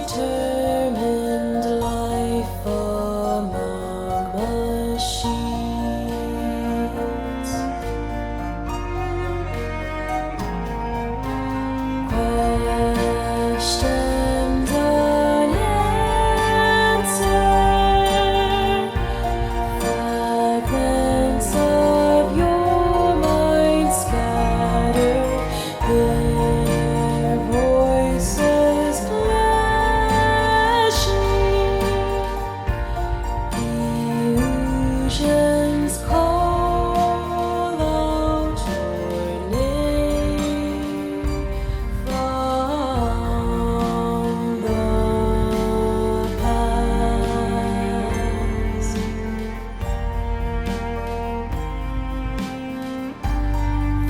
determined life among machines. Questions unanswered, fragments of your mind scattered, their voices clashing, illusions call out your name from the past.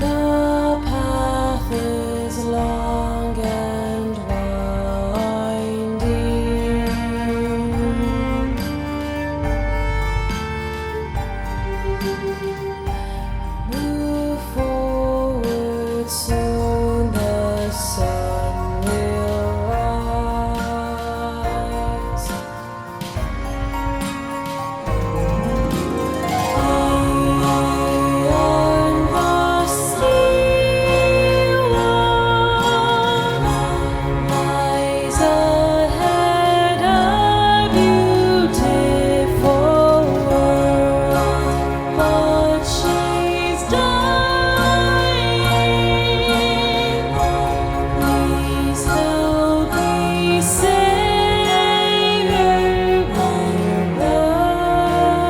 The path is long and winding. Move forward, soon the sun will rise. Beyond the sea lies ahead a beautiful world, but she's dying. Please help me save her by your blood,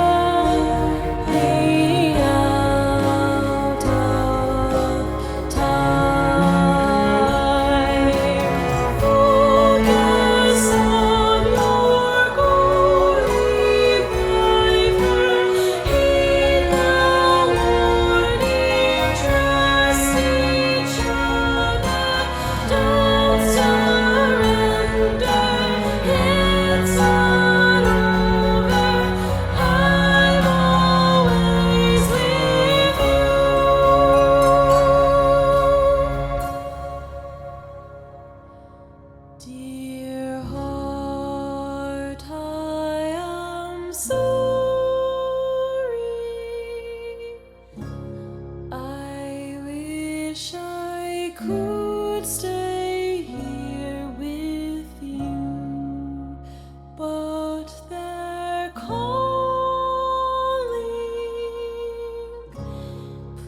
made out of time. Focus on your goal, revive her, heed the warning, trust each other, don't surrender, it's not over, I'm always with you. Dear heart, I am sorry. I wish I could stay here with you, but they're calling.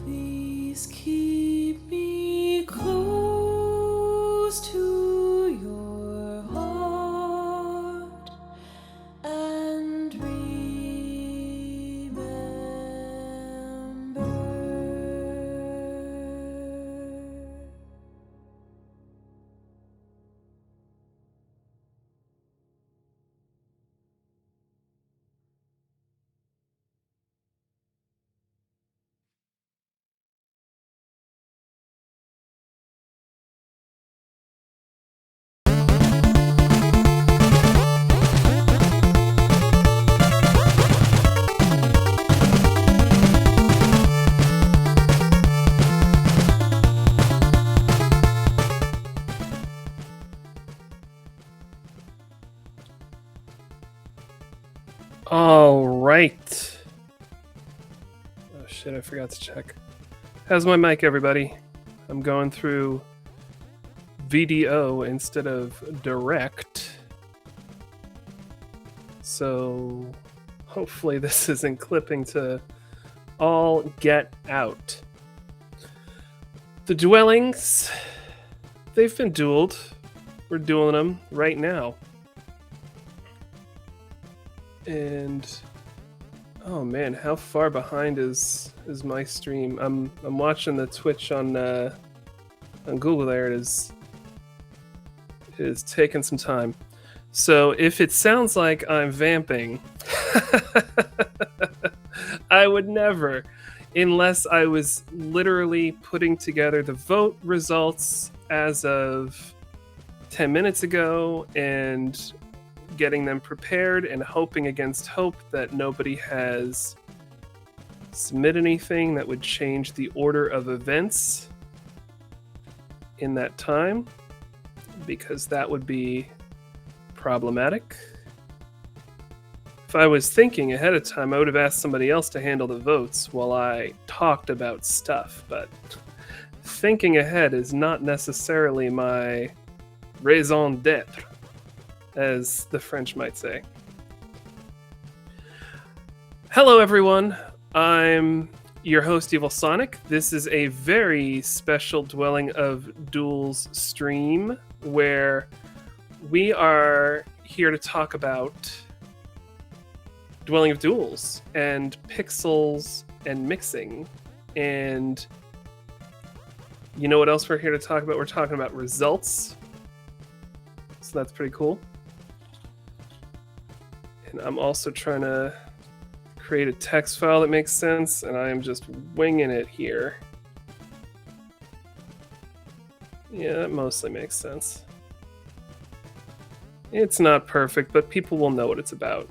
Please keep me close to your heart and remember. All right. Oh shit, I forgot to check. How's my mic, everybody? I'm going through VDO instead of direct. So hopefully this isn't clipping to all get out. The dwellings, they've been dueled. We're dueling them right now. And oh man, how far behind is my stream? I'm watching the Twitch on Google. There it is. It is taking some time. So if it sounds like I'm vamping, I would never, unless I was literally putting together the vote results as of 10 minutes ago and getting them prepared and hoping against hope that nobody has submitted anything that would change the order of events in that time, because that would be problematic. If I was thinking ahead of time, I would have asked somebody else to handle the votes while I talked about stuff, but thinking ahead is not necessarily my raison d'etre, as the French might say. Hello, everyone. I'm your host, Evil Sonic. This is a very special Dwelling of Duels stream where we are here to talk about Dwelling of Duels and pixels and mixing. And you know what else we're here to talk about? We're talking about results. So that's pretty cool. And I'm also trying to create a text file that makes sense, and I am just winging it here. Yeah, that mostly makes sense. It's not perfect, but people will know what it's about.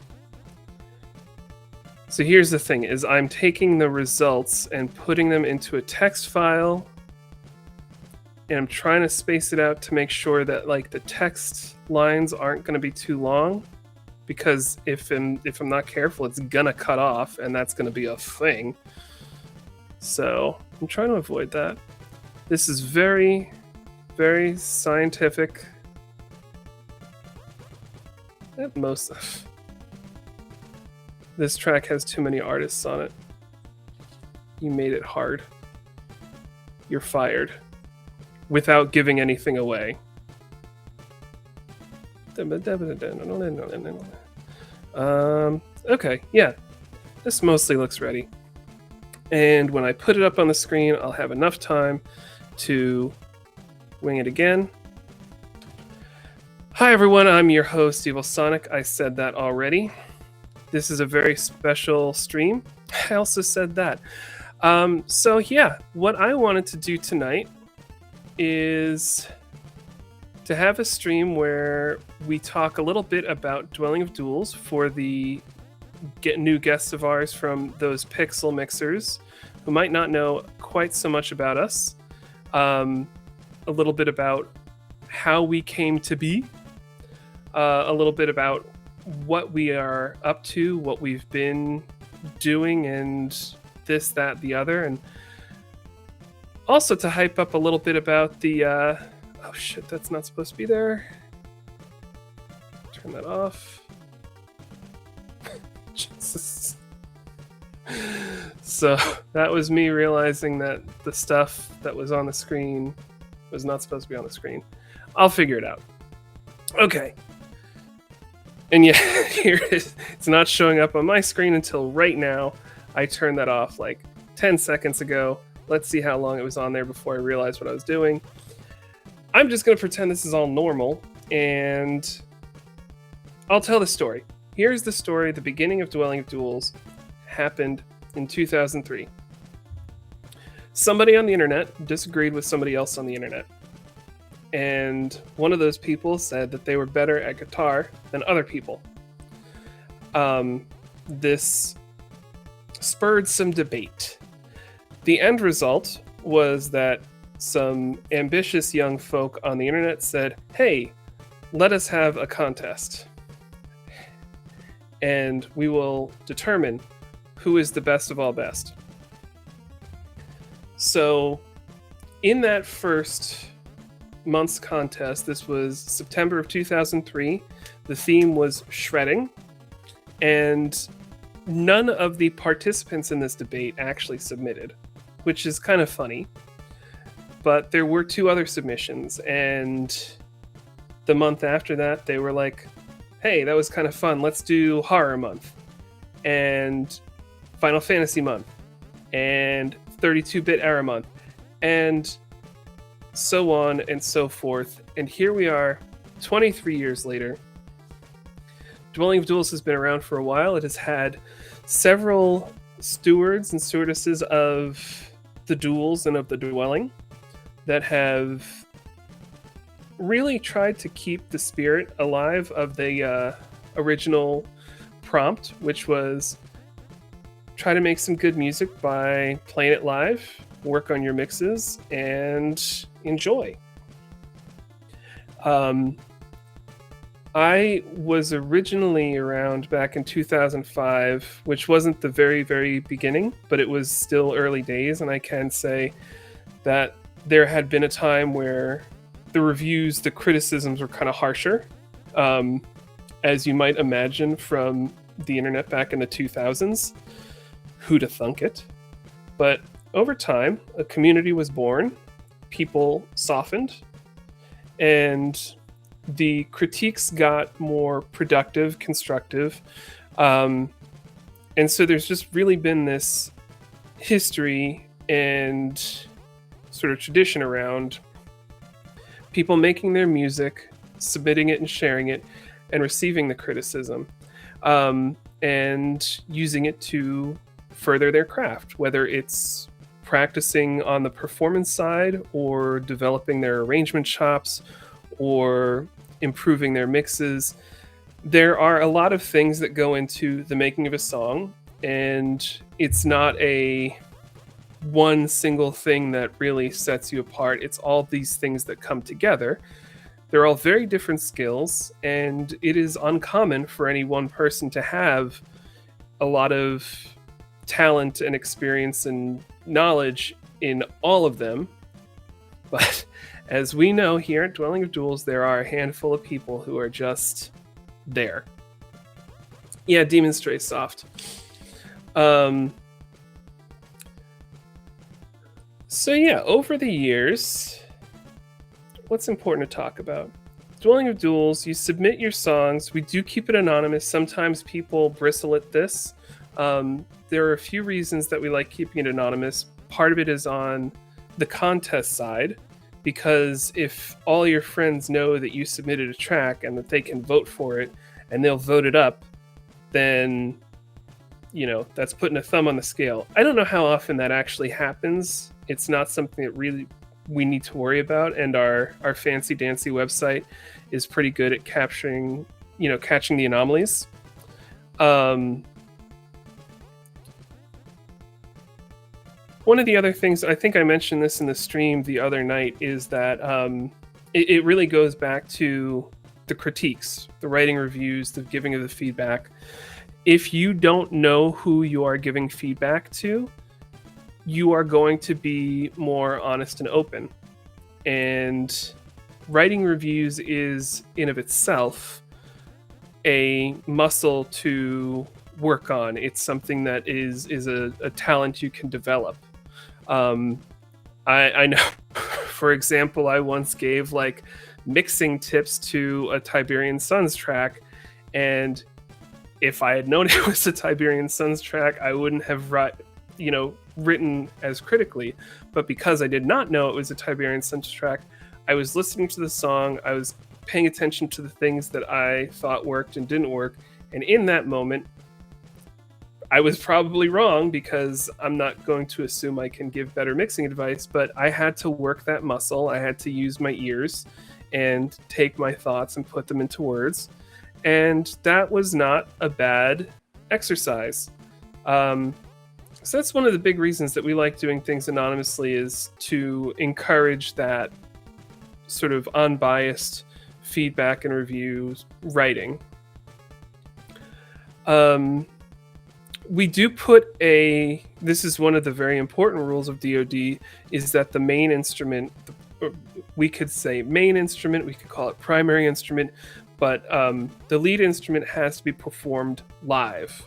So here's the thing, is I'm taking the results and putting them into a text file, and I'm trying to space it out to make sure that like the text lines aren't going to be too long, because if I'm not careful, it's gonna cut off, and that's gonna be a thing. So I'm trying to avoid that. This is very, very scientific. At most, this track has too many artists on it. You made it hard. You're fired. Without giving anything away. Okay, yeah. This mostly looks ready. And when I put it up on the screen, I'll have enough time to wing it again. Hi everyone, I'm your host, Evil Sonic. I said that already. This is a very special stream. I also said that. So yeah, what I wanted to do tonight is to have a stream where we talk a little bit about Dwelling of Duels for the new guests of ours from those pixel mixers who might not know quite so much about us. A little bit about how we came to be. A little bit about what we are up to, what we've been doing, and this, that, the other. And also to hype up a little bit about the... oh shit, that's not supposed to be there. Turn that off. Jesus. So that was me realizing that the stuff that was on the screen was not supposed to be on the screen. I'll figure it out. Okay. And yeah, here it is. It's not showing up on my screen until right now. I turned that off like 10 seconds ago. Let's see how long it was on there before I realized what I was doing. I'm just going to pretend this is all normal, and I'll tell the story. Here's the story. The beginning of Dwelling of Duels happened in 2003. Somebody on the internet disagreed with somebody else on the internet. And one of those people said that they were better at guitar than other people. This spurred some debate. The end result was that some ambitious young folk on the internet said, hey, let us have a contest. And we will determine who is the best of all best. So in that first month's contest, this was September of 2003, the theme was shredding. And none of the participants in this debate actually submitted, which is kind of funny. But there were 2 other submissions, and the month after that, they were like, hey, that was kind of fun. Let's do Horror Month, and Final Fantasy Month, and 32-bit Era Month, and so on and so forth. And here we are, 23 years later. Dwelling of Duels has been around for a while. It has had several stewards and stewardesses of the duels and of the dwelling that have really tried to keep the spirit alive of the original prompt, which was try to make some good music by playing it live, work on your mixes, and enjoy. I was originally around back in 2005, which wasn't the very, very beginning, but it was still early days. And I can say that there had been a time where the reviews, the criticisms were kind of harsher, as you might imagine from the internet back in the 2000s. Who'd have thunk it? But over time, a community was born, people softened, and the critiques got more productive, constructive. And so there's just really been this history and sort of tradition around people making their music, submitting it and sharing it, and receiving the criticism, and using it to further their craft, whether it's practicing on the performance side or developing their arrangement chops or improving their mixes. There are a lot of things that go into the making of a song, and it's not a one single thing that really sets you apart. It's all these things that come together. They're all very different skills, and it is uncommon for any one person to have a lot of talent and experience and knowledge in all of them. But as we know here at Dwelling of Duels, there are a handful of people who are just there. Yeah, Demon Stray soft. So yeah, over the years, what's important to talk about? Dwelling of Duels, you submit your songs. We do keep it anonymous. Sometimes people bristle at this. There are a few reasons that we like keeping it anonymous. Part of it is on the contest side, because if all your friends know that you submitted a track and that they can vote for it and they'll vote it up, then, you know, that's putting a thumb on the scale. I don't know how often that actually happens. It's not something that really we need to worry about, and our fancy dancy website is pretty good at catching the anomalies. One of the other things, I think I mentioned this in the stream the other night, is that it really goes back to the critiques, the writing reviews, the giving of the feedback. If you don't know who you are giving feedback to, you are going to be more honest and open. And writing reviews is, in of itself, a muscle to work on. It's something that is a talent you can develop. I know, for example, I once gave like mixing tips to a Tiberian Suns track, and if I had known it was a Tiberian Suns track, I wouldn't have written as critically. But because I did not know it was a Tiberian Suns track, I was listening to the song, I was paying attention to the things that I thought worked and didn't work, and in that moment, I was probably wrong, because I'm not going to assume I can give better mixing advice, but I had to work that muscle. I had to use my ears and take my thoughts and put them into words. And that was not a bad exercise. So that's one of the big reasons that we like doing things anonymously, is to encourage that sort of unbiased feedback and reviews writing. We do put this is one of the very important rules of DoD, is that the main instrument, we could say main instrument, we could call it primary instrument, but the lead instrument has to be performed live.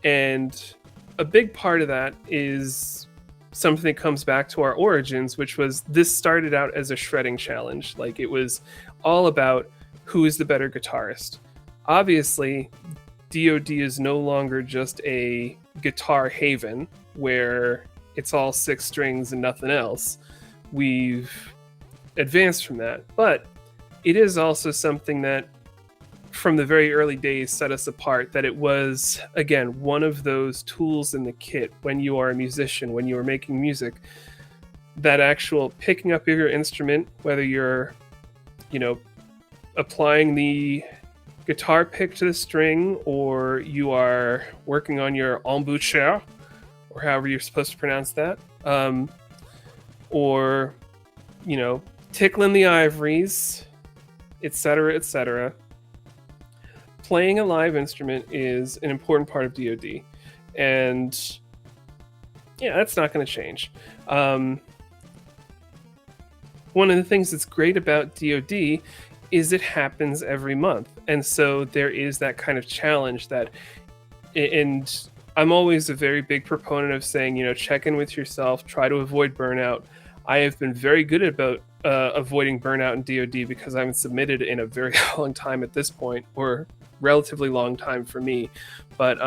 And a big part of that is something that comes back to our origins, which was this started out as a shredding challenge. Like, it was all about who is the better guitarist. Obviously, DoD is no longer just a guitar haven where it's all 6 strings and nothing else. We've advanced from that, but it is also something that from the very early days set us apart, that it was, again, one of those tools in the kit when you are a musician, when you are making music, that actual picking up of your instrument, whether you're, applying the guitar pick to the string, or you are working on your embouchure, or however you're supposed to pronounce that, or, tickling the ivories, etc., etc. playing a live instrument is an important part of DoD, and yeah, that's not going to change. One of the things that's great about DoD is it happens every month, and so there is that kind of challenge that, and I'm always a very big proponent of saying, check in with yourself, try to avoid burnout. I have been very good about avoiding burnout in DoD because I haven't submitted in a very long time at this point, or relatively long time for me. But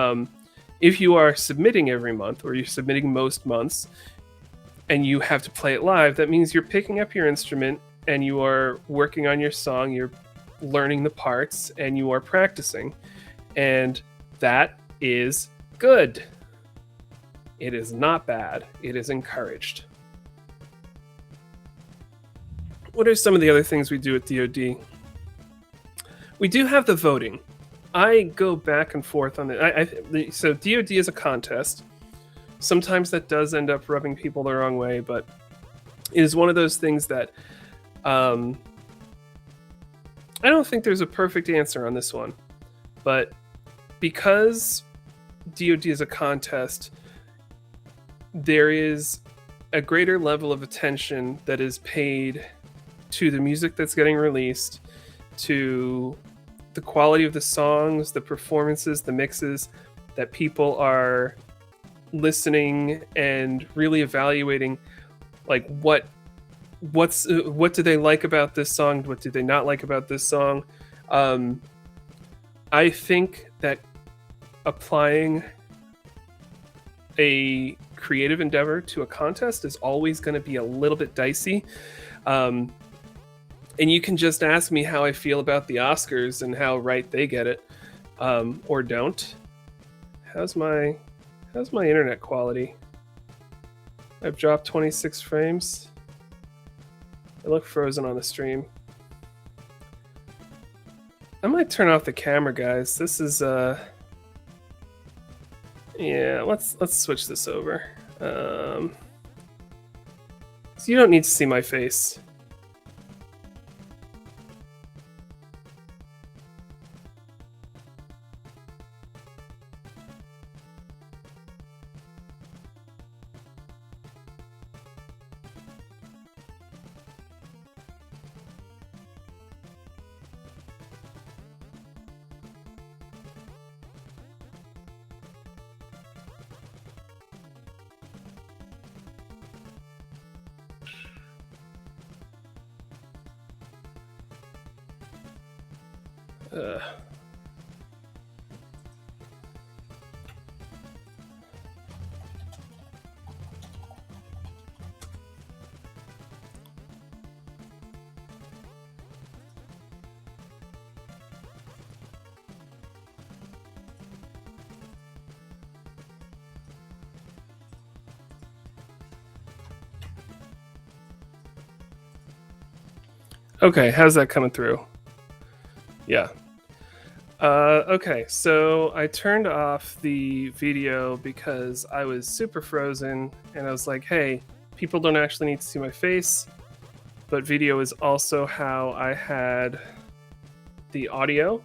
if you are submitting every month, or you're submitting most months, and you have to play it live, that means you're picking up your instrument and you are working on your song, you're learning the parts, and you are practicing. And that is good. It is not bad. It is encouraged. What are some of the other things we do at DoD? We do have the voting. I go back and forth on it. So DoD is a contest. Sometimes that does end up rubbing people the wrong way, but it is one of those things that I don't think there's a perfect answer on this one. But because DoD is a contest, there is a greater level of attention that is paid to the music that's getting released, to the quality of the songs, the performances, the mixes, that people are listening and really evaluating, like what do they like about this song, what do they not like about this song. I think that applying a creative endeavor to a contest is always going to be a little bit dicey. And you can just ask me how I feel about the Oscars and how right they get it, or don't. How's my internet quality? I've dropped 26 frames. I look frozen on the stream. I might turn off the camera, guys. This is yeah, let's switch this over. So you don't need to see my face. Okay, how's that coming through? Yeah. Okay, so I turned off the video because I was super frozen, and I was like, hey, people don't actually need to see my face, but video is also how I had the audio.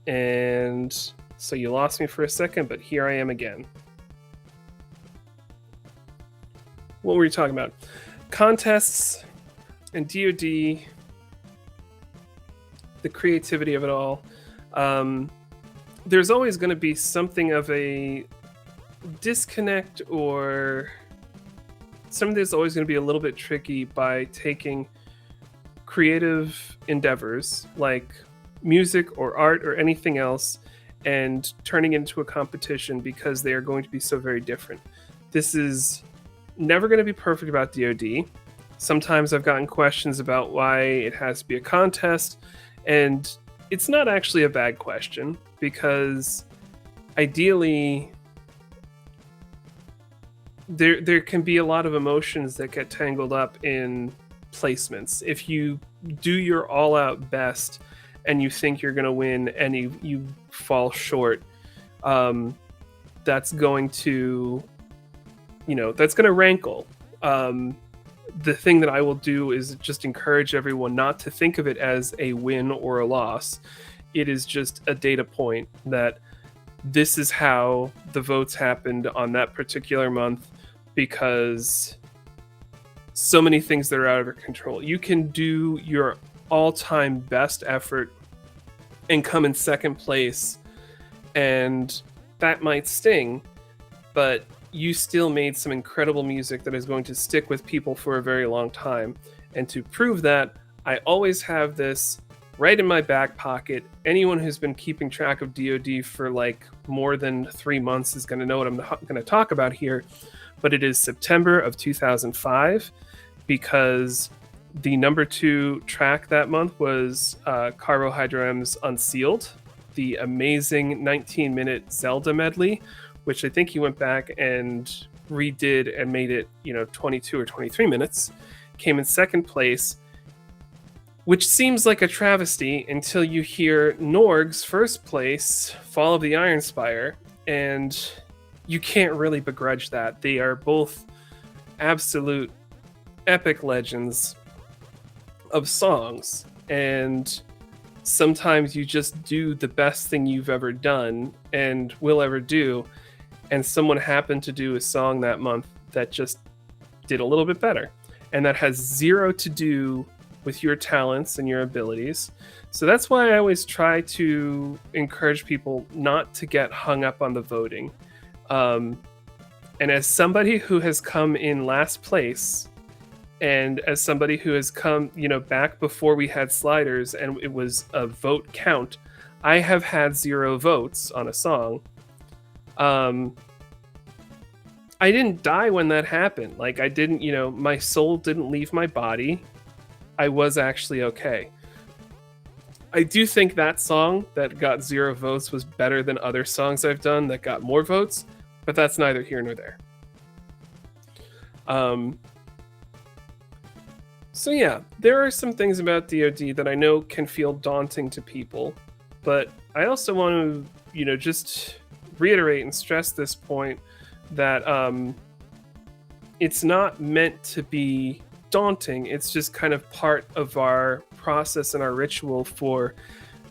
And so you lost me for a second, but here I am again. What were you talking about? Contests and DoD, the creativity of it all. There's always going to be something of a disconnect, or something that's always going to be a little bit tricky by taking creative endeavors like music or art or anything else and turning it into a competition, because they are going to be so very different. This is never going to be perfect about DoD. Sometimes I've gotten questions about why it has to be a contest, and it's not actually a bad question, because ideally there can be a lot of emotions that get tangled up in placements. If you do your all-out best and you think you're going to win and you fall short, that's going to, that's going to rankle. The thing that I will do is just encourage everyone not to think of it as a win or a loss. it is just a data point that this is how the votes happened on that particular month, because so many things that are out of your control. You can do your all-time best effort and come in second place, and that might sting, but you still made some incredible music that is going to stick with people for a very long time. And to prove that, I always have this right in my back pocket. Anyone who's been keeping track of DoD for like more than 3 months is going to know what I'm going to talk about here. But it is September of 2005, because the number 2 track that month was Carbohydram's Unsealed, the amazing 19-minute Zelda medley, which I think he went back and redid and made it, 22 or 23 minutes, came in second place, which seems like a travesty until you hear Norg's first place, Fall of the Iron Spire, and you can't really begrudge that. They are both absolute epic legends of songs, and sometimes you just do the best thing you've ever done and will ever do, and someone happened to do a song that month that just did a little bit better, and that has zero to do with your talents and your abilities. So that's why I always try to encourage people not to get hung up on the voting. And as somebody who has come in last place, and as somebody who has come, back before we had sliders and it was a vote count, I have had 0 votes on a song. I didn't die when that happened. Like, I didn't, my soul didn't leave my body. I was actually okay. I do think that song that got 0 votes was better than other songs I've done that got more votes, but that's neither here nor there. So yeah, there are some things about DoD that I know can feel daunting to people, but I also want to, just reiterate and stress this point that it's not meant to be daunting. It's just kind of part of our process and our ritual for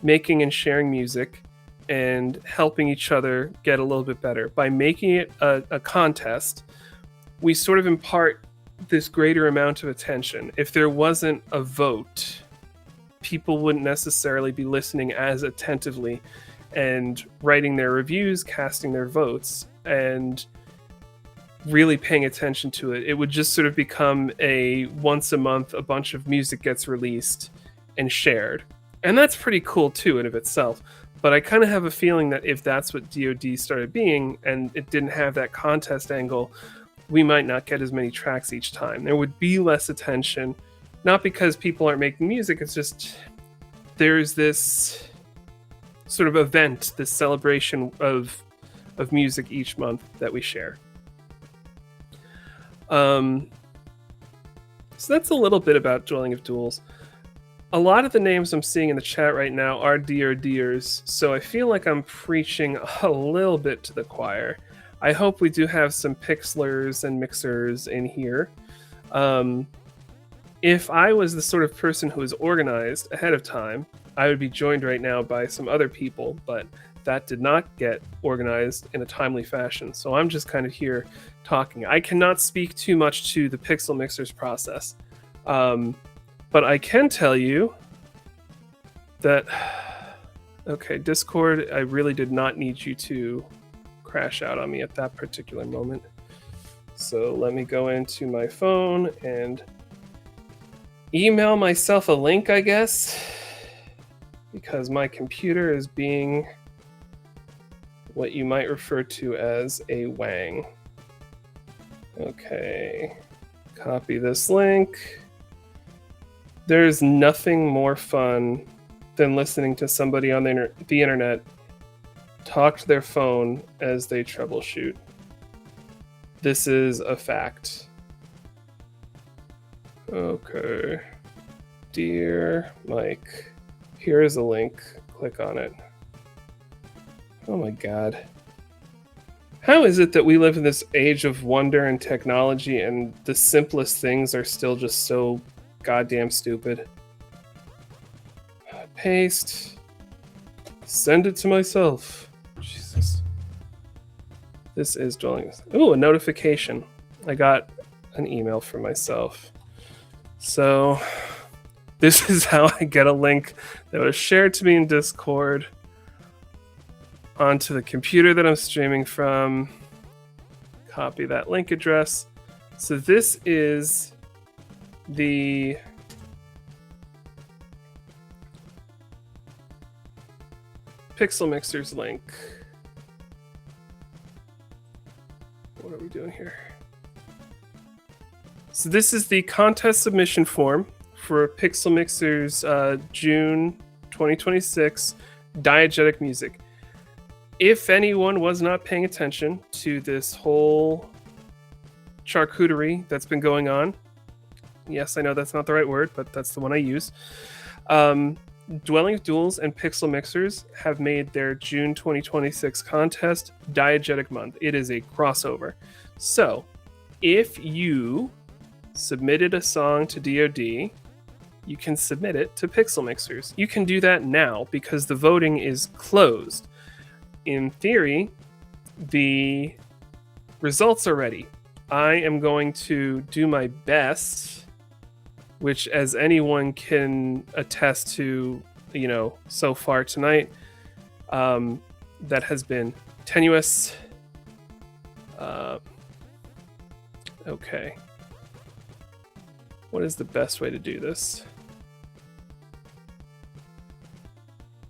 making and sharing music and helping each other get a little bit better. By making it a contest, we sort of impart this greater amount of attention. If there wasn't a vote, people wouldn't necessarily be listening as attentively and writing their reviews, casting their votes, and really paying attention to it. It would just sort of become a once a month, a bunch of music gets released and shared. And that's pretty cool too in of itself. But I kind of have a feeling that if that's what DoD started being and it didn't have that contest angle, we might not get as many tracks each time. There would be less attention, not because people aren't making music, it's just there's this sort of event, this celebration of music each month that we share. So that's a little bit about Dwelling of Duels. A lot of the names I'm seeing in the chat right now are DRDers, so I feel like I'm preaching a little bit to the choir. I hope we do have some pixlers and mixers in here. If I was the sort of person who was organized ahead of time, I would be joined right now by some other people, but that did not get organized in a timely fashion. So I'm just kind of here talking. I cannot speak too much to the pixel mixers process. But I can tell you that, okay, Discord, I really did not need you to crash out on me at that particular moment. So let me go into my phone and email myself a link, I guess, because my computer is being what you might refer to as a wang. Okay, copy this link. There's nothing more fun than listening to somebody on the internet talk to their phone as they troubleshoot. This is a fact. Okay. Dear Mike, here is a link. Click on it. Oh my god. How is it that we live in this age of wonder and technology and the simplest things are still just so goddamn stupid? Paste. Send it to myself. Jesus. This is dwelling. Ooh, a notification. I got an email for myself. So this is how I get a link that was shared to me in Discord onto the computer that I'm streaming from. Copy that link address. So this is the Pixel Mixers link. What are we doing here? So this is the contest submission form for Pixel Mixers June 2026 Diegetic music. If anyone was not paying attention to this whole charcuterie that's been going on, yes, I know that's not the right word, but that's the one I use. Dwelling of Duels and Pixel Mixers have made their June 2026 contest Diegetic Month. It is a crossover. So, if you submitted a song to DoD, you can submit it to Pixel Mixers. You can do that now because the voting is closed. In theory, the results are ready. I am going to do my best, which, as anyone can attest to, so far tonight, that has been tenuous. Okay. What is the best way to do this?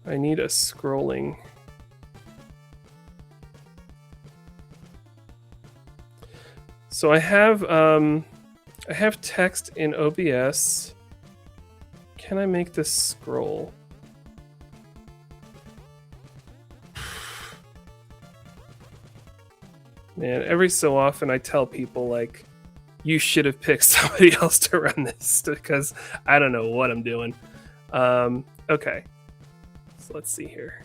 I need a scrolling. So I have text in OBS. Can I make this scroll? Man, every so often I tell people, like, you should have picked somebody else to run this because I don't know what I'm doing. Okay. So let's see here.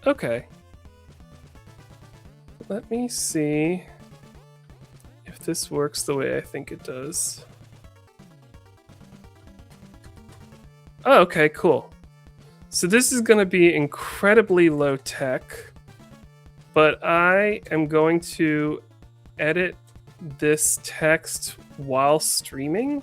Okay. Let me see if this works the way I think it does. Oh, okay, cool. So this is going to be incredibly low tech, but I am going to edit this text while streaming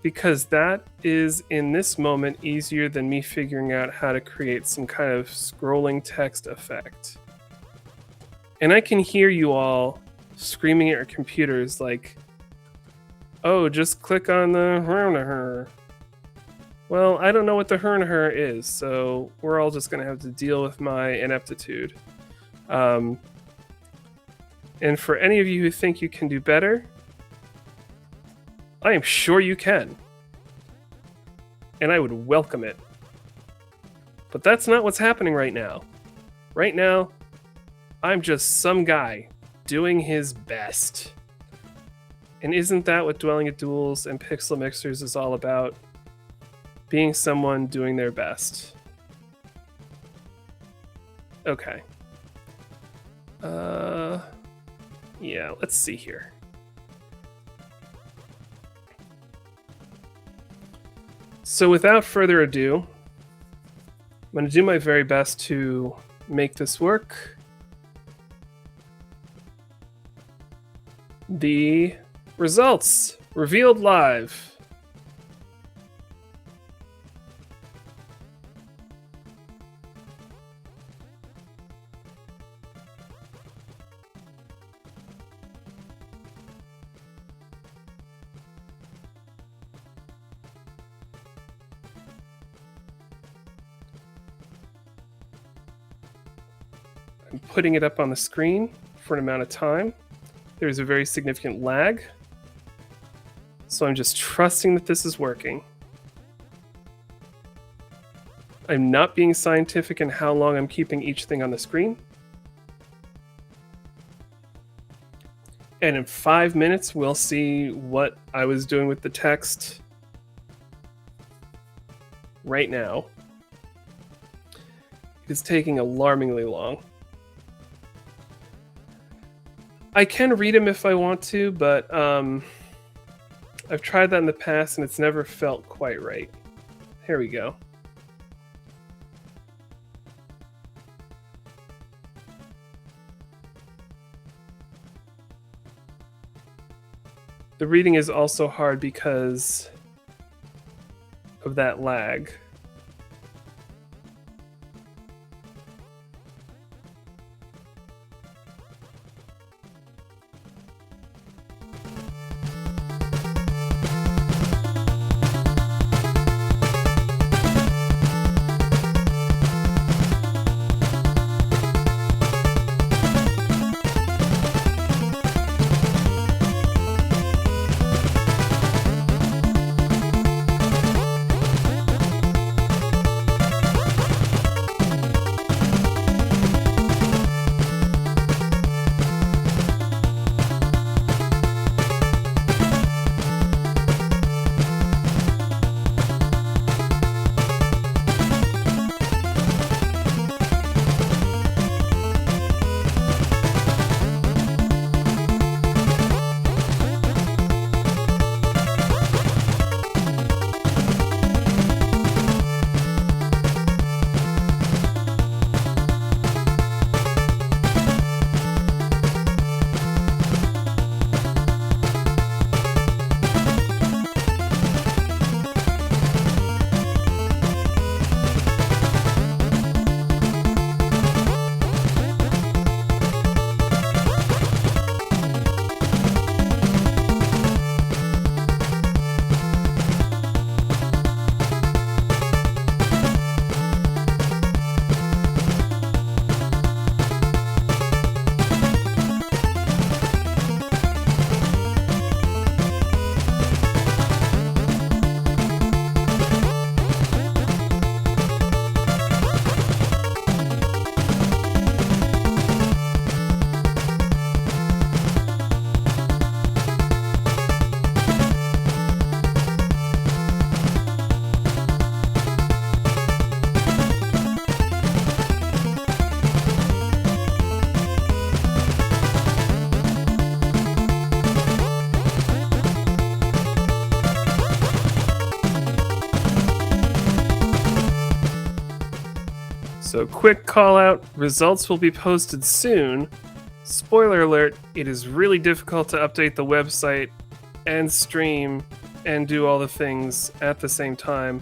because that is, in this moment, easier than me figuring out how to create some kind of scrolling text effect. And I can hear you all screaming at your computers like, oh, just click on the... Well, I don't know what the her is, so we're all just going to have to deal with my ineptitude. And for any of you who think you can do better, I am sure you can. And I would welcome it. But that's not what's happening right now. Right now, I'm just some guy doing his best. And isn't that what Dwelling at Duels and Pixel Mixers is all about? Being someone doing their best. Okay. Yeah, let's see here. So without further ado, I'm going to do my very best to make this work. The results revealed live. I'm putting it up on the screen for an amount of time. There's a very significant lag. So I'm just trusting that this is working. I'm not being scientific in how long I'm keeping each thing on the screen. And in 5 minutes, we'll see what I was doing with the text right now. It's taking alarmingly long. I can read them if I want to, but I've tried that in the past and it's never felt quite right. Here we go. The reading is also hard because of that lag. So, quick call out, results will be posted soon. Spoiler alert, it is really difficult to update the website and stream and do all the things at the same time.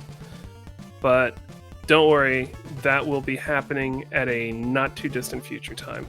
But don't worry, that will be happening at a not too distant future time.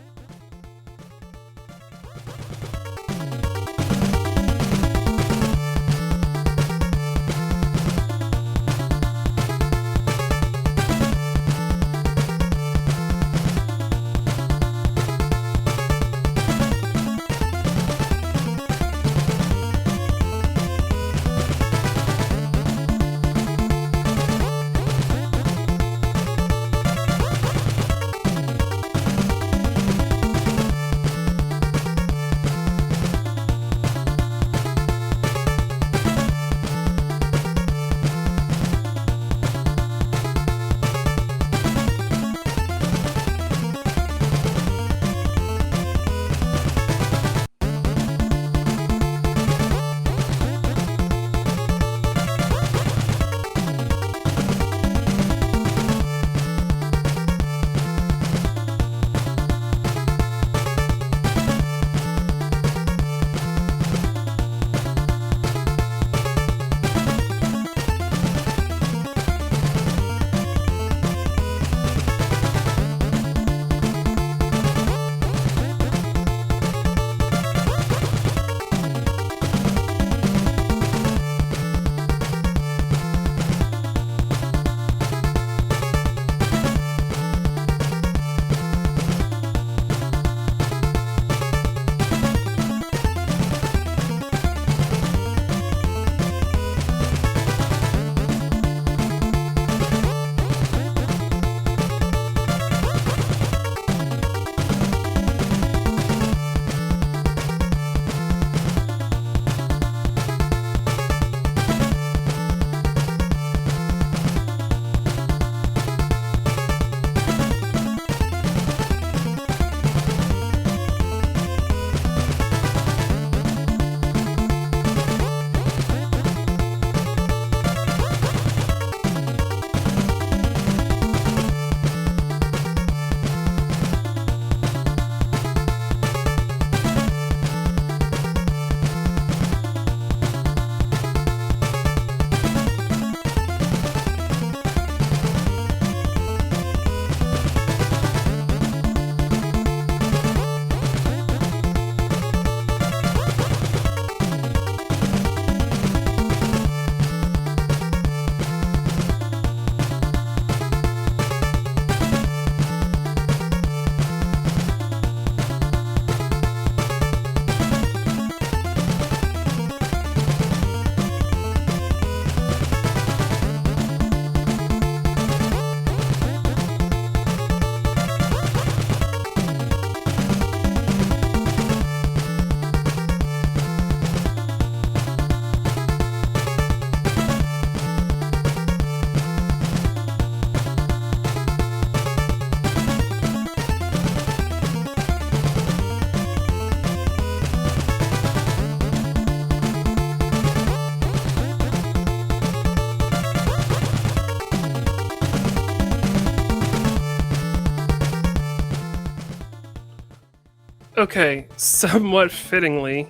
Okay, somewhat fittingly,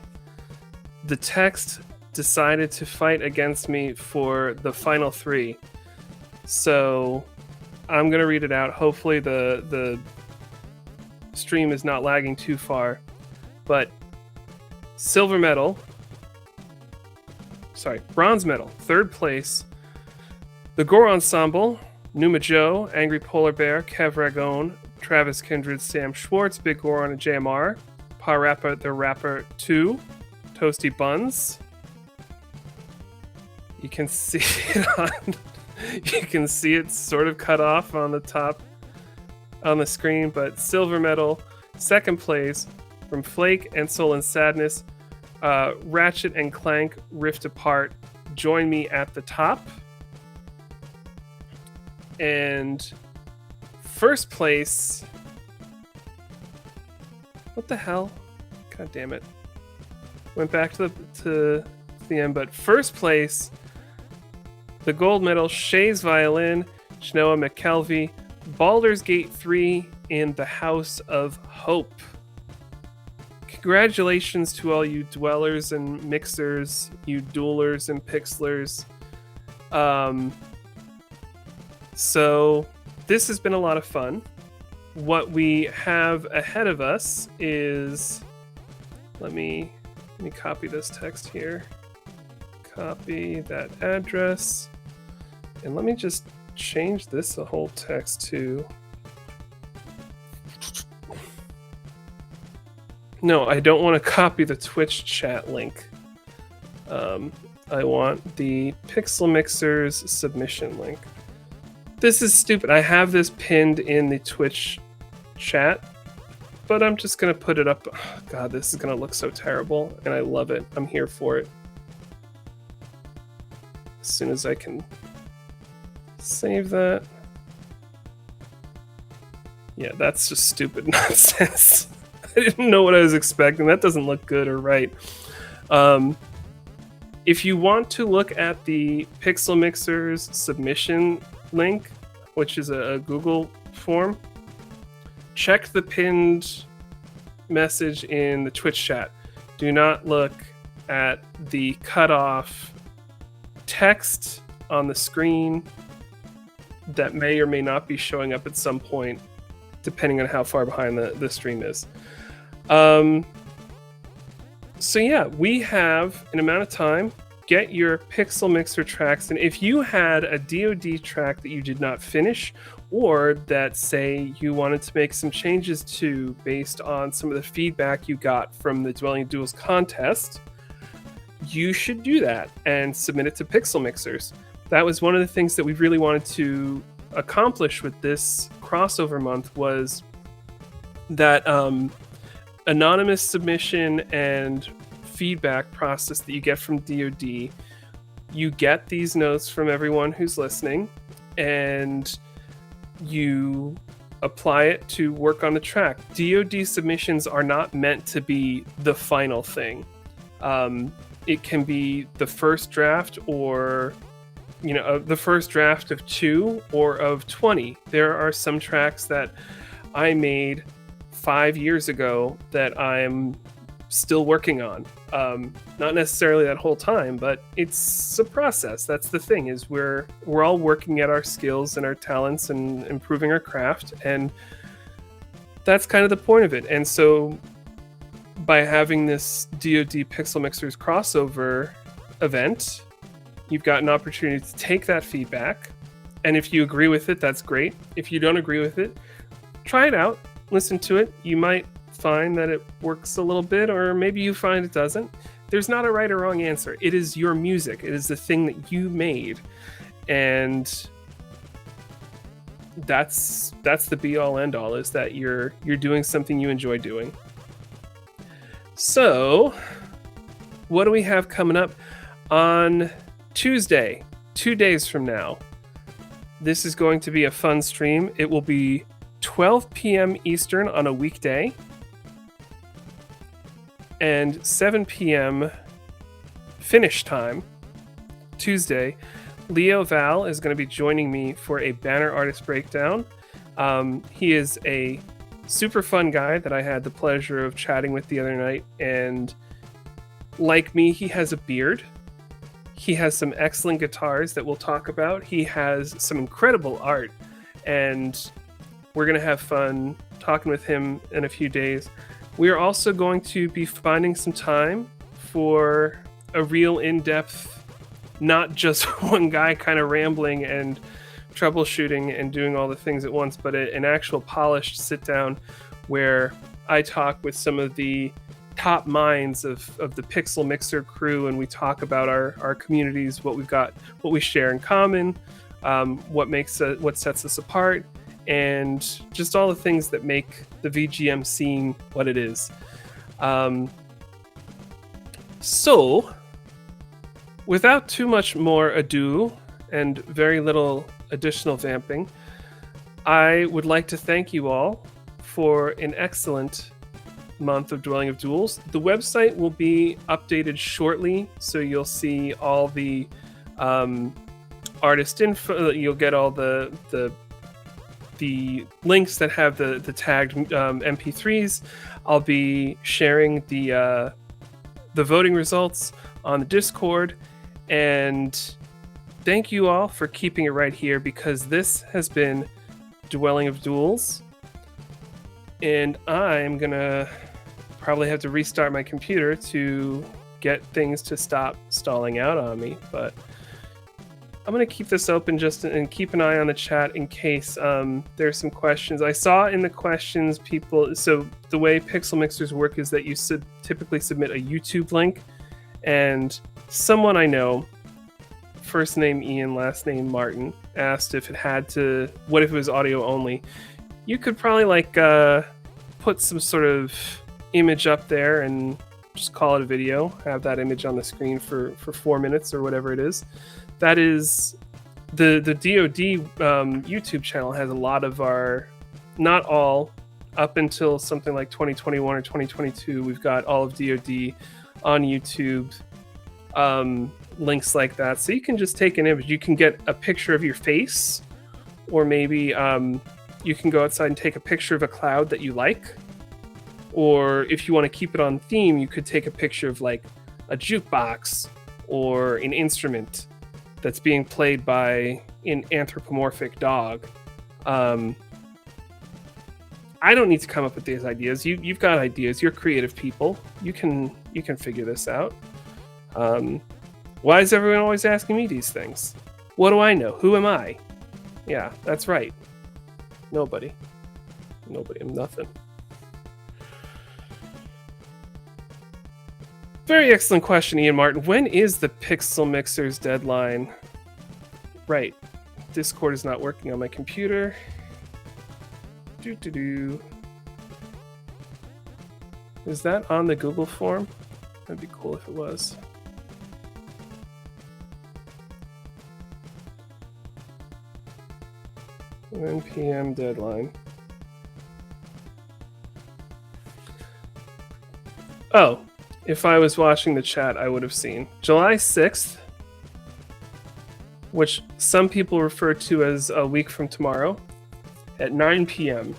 the text decided to fight against me for the final three. So I'm going to read it out. Hopefully the stream is not lagging too far. But bronze medal, third place, the Gore Ensemble, Numa Joe, Angry Polar Bear, Kev Ragone, Travis Kindred, Sam Schwartz, Big Gore on a JMR, Pa Rappa the Rapper 2, Toasty Buns. You can see it sort of cut off on the top on the screen, but silver medal, second place from Flake and Soul and Sadness, Ratchet and Clank, Rift Apart, Join Me at the top. And first place, what the hell? God damn it. Went back to the end, but first place, the gold medal, Shay's Violin, Shnoa McKelvey, Baldur's Gate 3 in the House of Hope. Congratulations to all you dwellers and mixers, you duelers and pixlers. So this has been a lot of fun. What we have ahead of us is, let me copy this text here. Copy that address. And let me just change this whole text to... No, I don't want to copy the Twitch chat link. I want the Pixel Mixers submission link. This is stupid. I have this pinned in the Twitch chat, but I'm just going to put it up. Oh, God, this is going to look so terrible, and I love it. I'm here for it. As soon as I can save that. Yeah, that's just stupid nonsense. I didn't know what I was expecting. That doesn't look good or right. If you want to look at the Pixel Mixers submission link, which is a Google form, check the pinned message in the Twitch chat. Do not look at the cutoff text on the screen that may or may not be showing up at some point, depending on how far behind the stream is. So yeah, we have an amount of time. Get your Pixel Mixer tracks, and if you had a DoD track that you did not finish, or that, say, you wanted to make some changes to based on some of the feedback you got from the Dwelling Duels contest, you should do that and submit it to Pixel Mixers. That was one of the things that we really wanted to accomplish with this crossover month, was that anonymous submission and feedback process that you get from DoD. You get these notes from everyone who's listening, and you apply it to work on the track. DoD submissions are not meant to be the final thing. It can be the first draft, or the first draft of 2 or of 20. There are some tracks that I made 5 years ago that I'm still working on. Not necessarily that whole time, but it's a process. That's the thing, is we're all working at our skills and our talents and improving our craft, and that's kind of the point of it. And so by having this DoD Pixel Mixers crossover event, you've got an opportunity to take that feedback, and if you agree with it, that's great. If you don't agree with it, try it out, listen to it. You might find that it works a little bit, or maybe you find it doesn't. There's not a right or wrong answer. It is your music. It is the thing that you made, and that's the be all end all, is that you're doing something you enjoy doing. So what do we have coming up on Tuesday, 2 days from now? This is going to be a fun stream. It will be 12 p.m. Eastern on a weekday, and 7 p.m. finish time Tuesday. Leo Val is going to be joining me for a banner artist breakdown. He is a super fun guy that I had the pleasure of chatting with the other night. And like me, he has a beard. He has some excellent guitars that we'll talk about. He has some incredible art. And we're going to have fun talking with him in a few days. We are also going to be finding some time for a real in-depth, not just one guy kind of rambling and troubleshooting and doing all the things at once, but an actual polished sit down where I talk with some of the top minds of the Pixel Mixer crew, and we talk about our communities, what we've got, what we share in common, what sets us apart, and just all the things that make the VGM scene what it is. So, without too much more ado and very little additional vamping, I would like to thank you all for an excellent month of Dwelling of Duels. The website will be updated shortly, so you'll see all the artist info. You'll get all the links that have the tagged MP3s. I'll be sharing the voting results on the Discord, and thank you all for keeping it right here, because this has been Dwelling of Duels, and I'm gonna probably have to restart my computer to get things to stop stalling out on me, but I'm going to keep this open just and keep an eye on the chat in case there's some questions. I saw in the questions people, so the way Pixel Mixers work is that you typically submit a YouTube link, and someone I know, first name Ian, last name Martin, asked if it had to, what if it was audio only? You could probably put some sort of image up there and just call it a video, have that image on the screen for 4 minutes or whatever it is. That is the DoD YouTube channel has a lot of our, not all, up until something like 2021 or 2022, we've got all of DoD on YouTube, links like that. So you can just take an image. You can get a picture of your face, or maybe you can go outside and take a picture of a cloud that you like. Or if you want to keep it on theme, you could take a picture of like a jukebox or an instrument that's being played by an anthropomorphic dog. I don't need to come up with these ideas. You've got ideas. You're creative people. You can figure this out. Why is everyone always asking me these things? What do I know? Who am I? Yeah, that's right. Nobody. I'm nothing. Very excellent question, Ian Martin. When is the Pixel Mixer's deadline? Right. Discord is not working on my computer. Is that on the Google form? That'd be cool if it was. PM deadline. Oh. If I was watching the chat, I would have seen July 6th, which some people refer to as a week from tomorrow, at 9 p.m.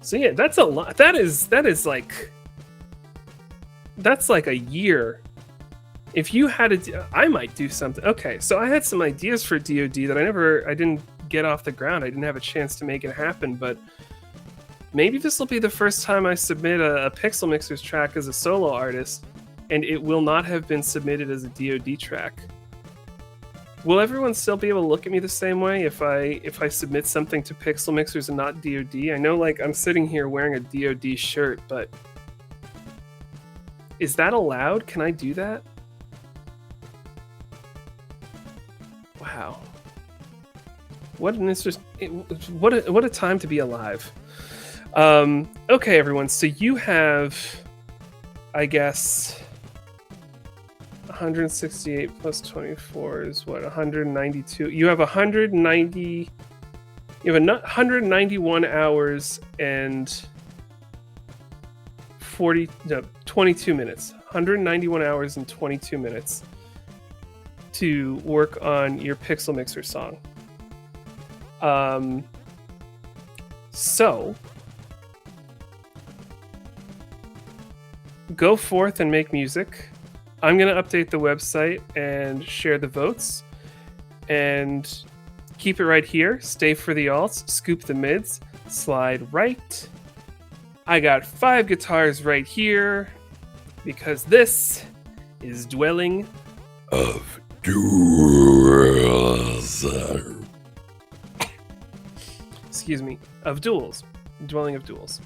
So yeah, that's a lot. That's like a year. If you had I might do something. Okay, so I had some ideas for DoD that I didn't get off the ground. I didn't have a chance to make it happen, but maybe this will be the first time I submit a Pixel Mixers track as a solo artist, and it will not have been submitted as a DoD track. Will everyone still be able to look at me the same way if I submit something to Pixel Mixers and not DoD? I know, I'm sitting here wearing a DoD shirt, but is that allowed? Can I do that? Wow. What an interesting... What a time to be alive. Okay, everyone, so you have, I guess, 168 plus 24 is what, 192? You have 191 hours and 22 minutes. 191 hours and 22 minutes to work on your Pixel Mixer song. So go forth and make music. I'm going to update the website and share the votes. And keep it right here. Stay for the alts, scoop the mids, slide right. I got 5 guitars right here because this is Dwelling of Duels. Excuse me, of Duels. Dwelling of Duels.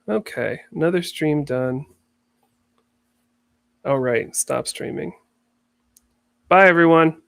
Okay, another stream done. All right, stop streaming. Bye, everyone.